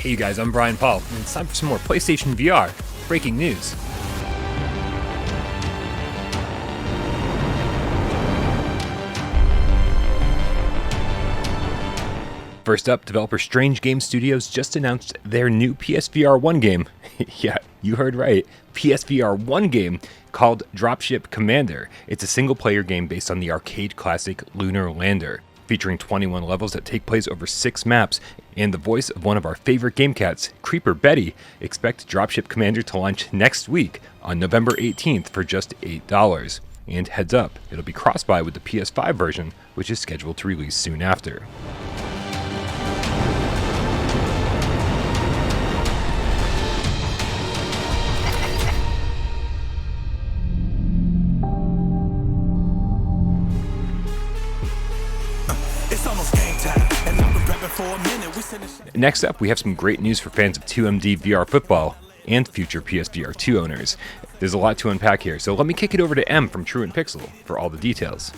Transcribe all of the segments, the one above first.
Hey you guys, I'm Brian Paul, and it's time for some more PlayStation VR breaking news. First up, developer Strange Game Studios just announced their new PSVR1 game. Yeah, you heard right. PSVR1 game called Dropship Commander. It's a single-player game based on the arcade classic Lunar Lander, featuring 21 levels that take place over 6 maps, and the voice of one of our favorite game cats, Creeper Betty. Expect Dropship Commander to launch next week on November 18th for just $8. And heads up, it'll be cross-buy with the PS5 version, which is scheduled to release soon after. Next up, we have some great news for fans of 2MD VR football and future PSVR2 owners. There's a lot to unpack here, so let me kick it over to M from Truant Pixel for all the details.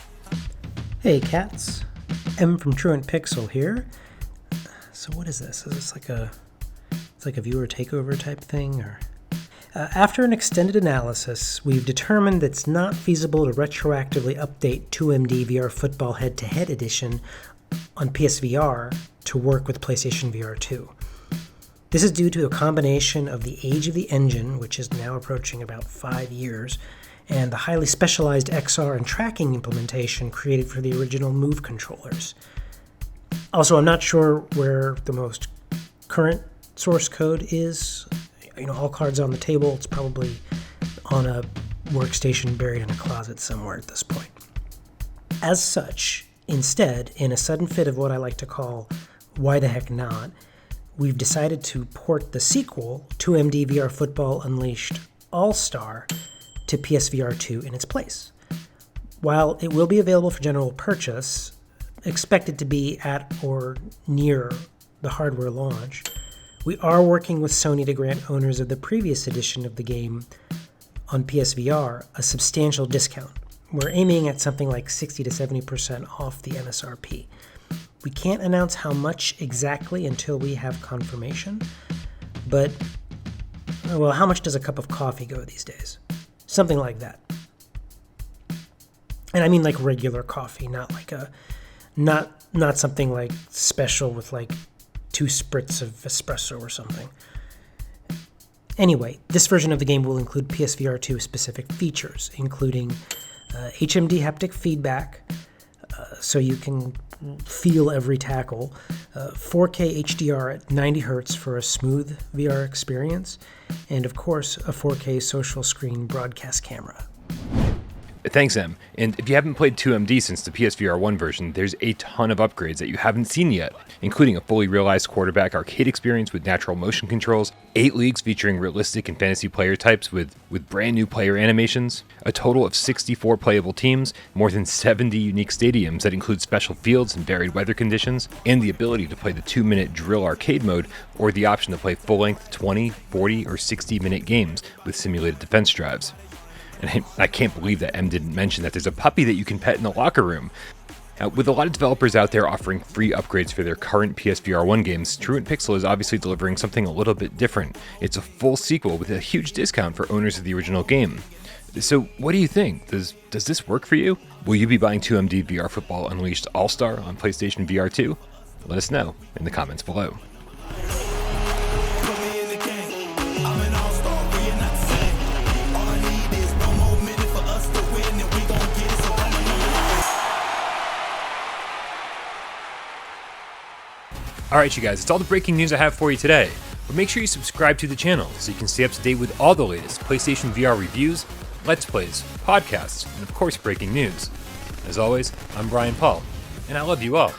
Hey cats, M from Truant Pixel here. So what is this? Is this like a viewer takeover type thing? Or after an extended analysis, we've determined that it's not feasible to retroactively update 2MD VR Football Head-to-Head Edition on PSVR to work with PlayStation VR 2. This is due to a combination of the age of the engine, which is now approaching about 5 years, and the highly specialized XR and tracking implementation created for the original Move controllers. Also, I'm not sure where the most current source code is. All cards on the table. It's probably on a workstation buried in a closet somewhere at this point. As such, instead, in a sudden fit of what I like to call why the heck not, we've decided to port the sequel, 2MD VR Football Unleashed All-Star, to PSVR 2 in its place. While it will be available for general purchase, expected to be at or near the hardware launch, we are working with Sony to grant owners of the previous edition of the game on PSVR a substantial discount. We're aiming at something like 60 to 70% off the MSRP. We can't announce how much exactly until we have confirmation, but, well, how much does a cup of coffee go these days? Something like that. And I mean like regular coffee, not like not something like special with like 2 spritz of espresso or something. Anyway, this version of the game will include PSVR 2 specific features, including HMD haptic feedback, so you can feel every tackle, 4K HDR at 90 Hz for a smooth VR experience, and of course, a 4K social screen broadcast camera. Thanks, Em. And if you haven't played 2MD since the PSVR1 version, there's a ton of upgrades that you haven't seen yet, including a fully realized quarterback arcade experience with natural motion controls, 8 leagues featuring realistic and fantasy player types with brand new player animations, a total of 64 playable teams, more than 70 unique stadiums that include special fields and varied weather conditions, and the ability to play the 2-minute drill arcade mode, or the option to play full-length 20, 40, or 60-minute games with simulated defense drives. And I can't believe that M didn't mention that there's a puppy that you can pet in the locker room. With a lot of developers out there offering free upgrades for their current PSVR1 games, Truant Pixel is obviously delivering something a little bit different. It's a full sequel with a huge discount for owners of the original game. So what do you think? Does this work for you? Will you be buying 2MD VR Football Unleashed All-Star on PlayStation VR 2? Let us know in the comments below. Alright you guys, it's all the breaking news I have for you today, but make sure you subscribe to the channel so you can stay up to date with all the latest PlayStation VR reviews, Let's Plays, podcasts, and of course breaking news. As always, I'm Brian Paul, and I love you all.